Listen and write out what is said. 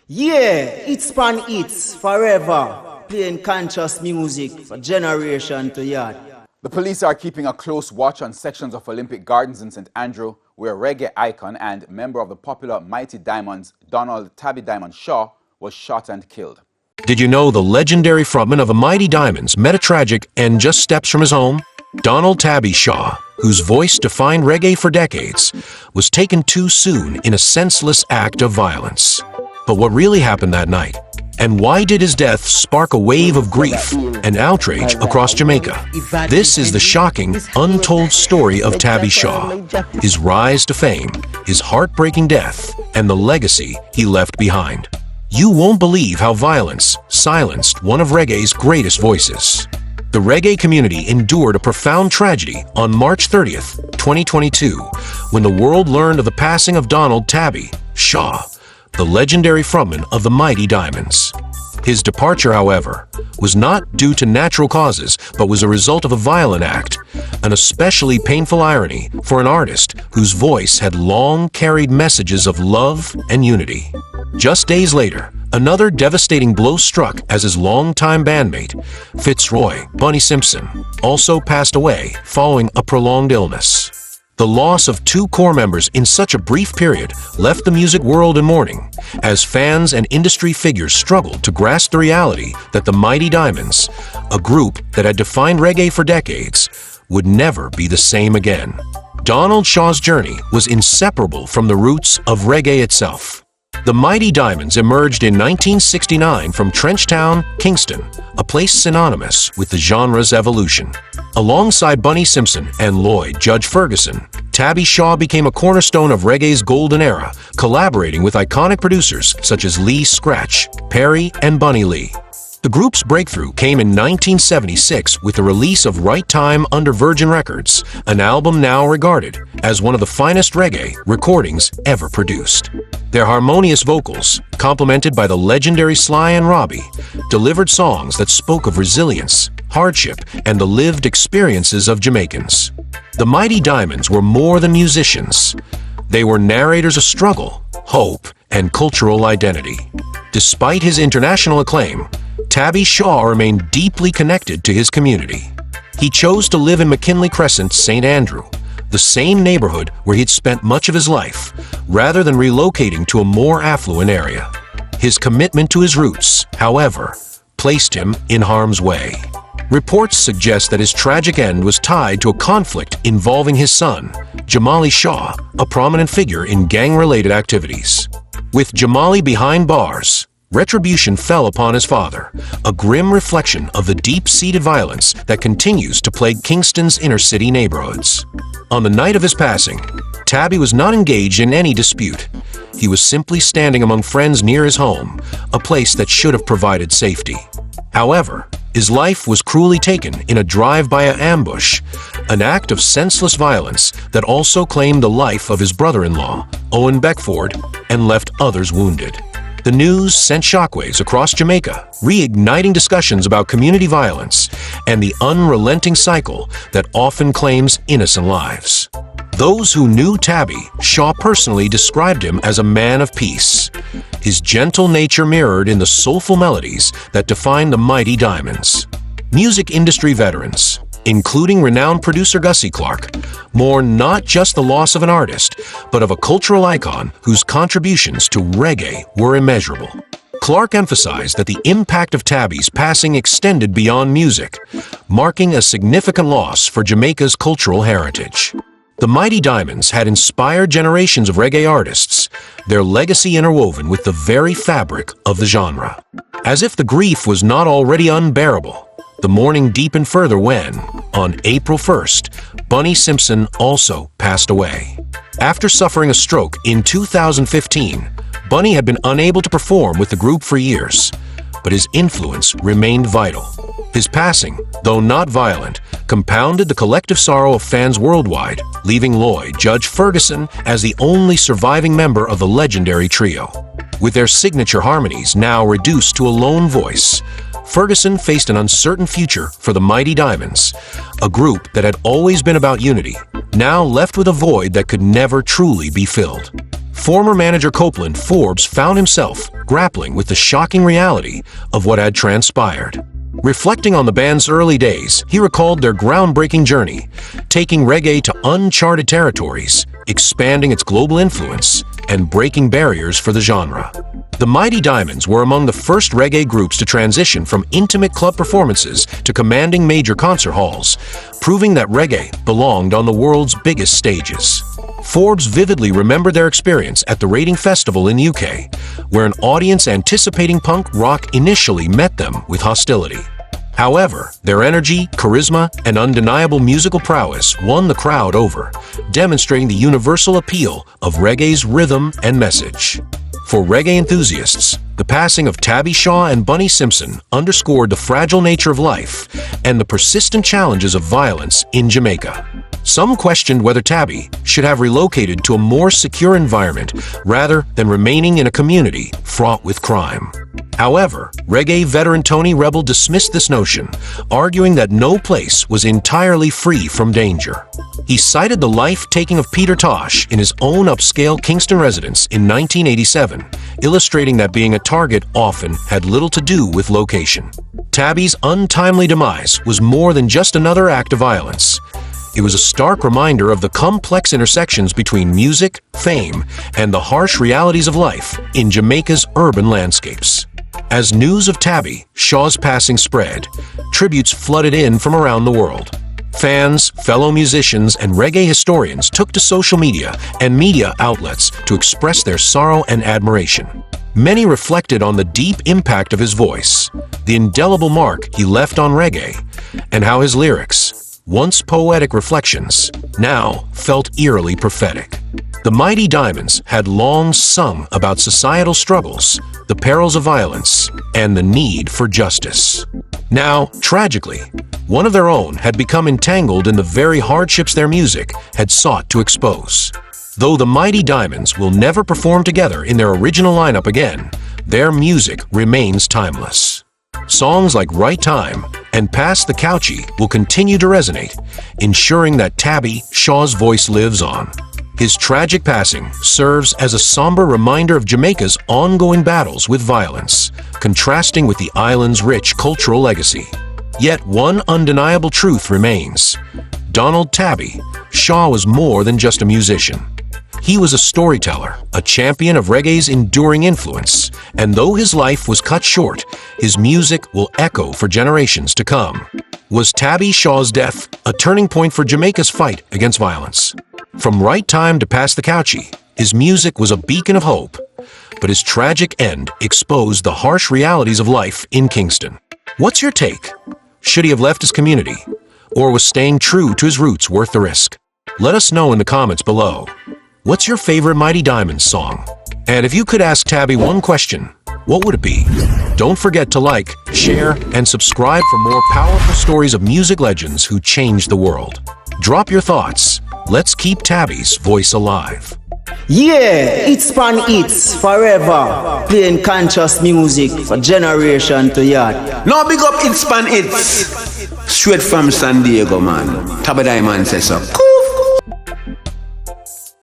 Yeah, it's pan it's forever, playing conscious music for generation to yard. The police are keeping a close watch on sections of Olympic Gardens in St. Andrew, where reggae icon and member of the popular Mighty Diamonds, Tabby Shaw, was shot and killed. Did you know the legendary frontman of the Mighty Diamonds met a tragic end just steps from his home? Tabby Shaw, whose voice defined reggae for decades, was taken too soon in a senseless act of violence. But what really happened that night? And why did his death spark a wave of grief and outrage across Jamaica? This is the shocking, untold story of Tabby Shaw, his rise to fame, his heartbreaking death, and the legacy he left behind. You won't believe how violence silenced one of reggae's greatest voices. The reggae community endured a profound tragedy on March 30th, 2022, when the world learned of the passing of Tabby Shaw, the legendary frontman of the Mighty Diamonds. His departure, however, was not due to natural causes, but was a result of a violent act, an especially painful irony for an artist whose voice had long carried messages of love and unity. Just days later, another devastating blow struck as his longtime bandmate, Fitzroy Bunny Simpson, also passed away following a prolonged illness. The loss of two core members in such a brief period left the music world in mourning, as fans and industry figures struggled to grasp the reality that the Mighty Diamonds, a group that had defined reggae for decades, would never be the same again. Shaw's journey was inseparable from the roots of reggae itself. The Mighty Diamonds emerged in 1969 from Trenchtown, Kingston, a place synonymous with the genre's evolution. Alongside Bunny Simpson and Lloyd Judge Ferguson, Tabby Shaw became a cornerstone of reggae's golden era, collaborating with iconic producers such as Lee Scratch, Perry, and Bunny Lee. The group's breakthrough came in 1976 with the release of Right Time under Virgin Records, an album now regarded as one of the finest reggae recordings ever produced. Their harmonious vocals, complemented by the legendary Sly and Robbie, delivered songs that spoke of resilience, hardship, and the lived experiences of Jamaicans. The Mighty Diamonds were more than musicians. They were narrators of struggle, hope, and cultural identity. Despite his international acclaim, Tabby Shaw remained deeply connected to his community. He chose to live in McKinley Crescent, St. Andrew, the same neighborhood where he'd spent much of his life, rather than relocating to a more affluent area. His commitment to his roots, however, placed him in harm's way. Reports suggest that his tragic end was tied to a conflict involving his son, Jamali Shaw, a prominent figure in gang-related activities. With Jamali behind bars, retribution fell upon his father, a grim reflection of the deep-seated violence that continues to plague Kingston's inner-city neighborhoods. On the night of his passing, Tabby was not engaged in any dispute. He was simply standing among friends near his home, a place that should have provided safety. However, his life was cruelly taken in a drive-by ambush, an act of senseless violence that also claimed the life of his brother-in-law, Owen Beckford, and left others wounded. The news sent shockwaves across Jamaica, reigniting discussions about community violence and the unrelenting cycle that often claims innocent lives. Those who knew Tabby Shaw personally described him as a man of peace, his gentle nature mirrored in the soulful melodies that defined the Mighty Diamonds. Music industry veterans, including renowned producer Gussie Clarke, mourn not just the loss of an artist, but of a cultural icon whose contributions to reggae were immeasurable. Clarke emphasized that the impact of Tabby's passing extended beyond music, marking a significant loss for Jamaica's cultural heritage. The Mighty Diamonds had inspired generations of reggae artists, their legacy interwoven with the very fabric of the genre. As if the grief was not already unbearable, the mourning deepened further when, on April 1st, Bunny Simpson also passed away. After suffering a stroke in 2015, Bunny had been unable to perform with the group for years, but his influence remained vital. His passing, though not violent, compounded the collective sorrow of fans worldwide, leaving Lloyd Judge Ferguson as the only surviving member of the legendary trio. With their signature harmonies now reduced to a lone voice, Ferguson faced an uncertain future for the Mighty Diamonds, a group that had always been about unity, now left with a void that could never truly be filled. Former manager Copeland Forbes found himself grappling with the shocking reality of what had transpired. Reflecting on the band's early days, he recalled their groundbreaking journey, taking reggae to uncharted territories, expanding its global influence, and breaking barriers for the genre. The Mighty Diamonds were among the first reggae groups to transition from intimate club performances to commanding major concert halls, proving that reggae belonged on the world's biggest stages. Forbes vividly remembered their experience at the Rating Festival in the UK, where an audience anticipating punk rock initially met them with hostility. However, their energy, charisma, and undeniable musical prowess won the crowd over, demonstrating the universal appeal of reggae's rhythm and message. For reggae enthusiasts, the passing of Tabby Shaw and Bunny Simpson underscored the fragile nature of life and the persistent challenges of violence in Jamaica. Some questioned whether Tabby should have relocated to a more secure environment rather than remaining in a community fraught with crime. However, reggae veteran Tony Rebel dismissed this notion, arguing that no place was entirely free from danger. He cited the life-taking of Peter Tosh in his own upscale Kingston residence in 1987, illustrating that being a target often had little to do with location. Tabby's untimely demise was more than just another act of violence. It was a stark reminder of the complex intersections between music, fame, and the harsh realities of life in Jamaica's urban landscapes. As news of Tabby Shaw's passing spread, tributes flooded in from around the world. Fans, fellow musicians, and reggae historians took to social media and media outlets to express their sorrow and admiration. Many reflected on the deep impact of his voice, the indelible mark he left on reggae, and how his lyrics, once poetic reflections, now felt eerily prophetic. The Mighty Diamonds had long sung about societal struggles, the perils of violence, and the need for justice. Now, tragically, one of their own had become entangled in the very hardships their music had sought to expose. Though the Mighty Diamonds will never perform together in their original lineup again, their music remains timeless. Songs like Right Time and Pass the Couchie will continue to resonate, ensuring that Tabby Shaw's voice lives on. His tragic passing serves as a somber reminder of Jamaica's ongoing battles with violence, contrasting with the island's rich cultural legacy. Yet one undeniable truth remains. Donald Tabby Shaw was more than just a musician. He was a storyteller, a champion of reggae's enduring influence, and though his life was cut short, his music will echo for generations to come. Was Tabby Shaw's death a turning point for Jamaica's fight against violence? From Right Time to Pass the Couchie, his music was a beacon of hope, but his tragic end exposed the harsh realities of life in Kingston. What's your take? Should he have left his community? Or was staying true to his roots worth the risk? Let us know in the comments below. What's your favorite Mighty Diamonds song? And if you could ask Tabby one question, what would it be? Don't forget to like, share, and subscribe for more powerful stories of music legends who changed the world. Drop your thoughts. Let's keep Tabby's voice alive. Yeah, it's Span Hits forever, playing conscious music for generation to yard. Now big up It's Span Hits, straight from San Diego, man. Tabby Diamond says so. Cool.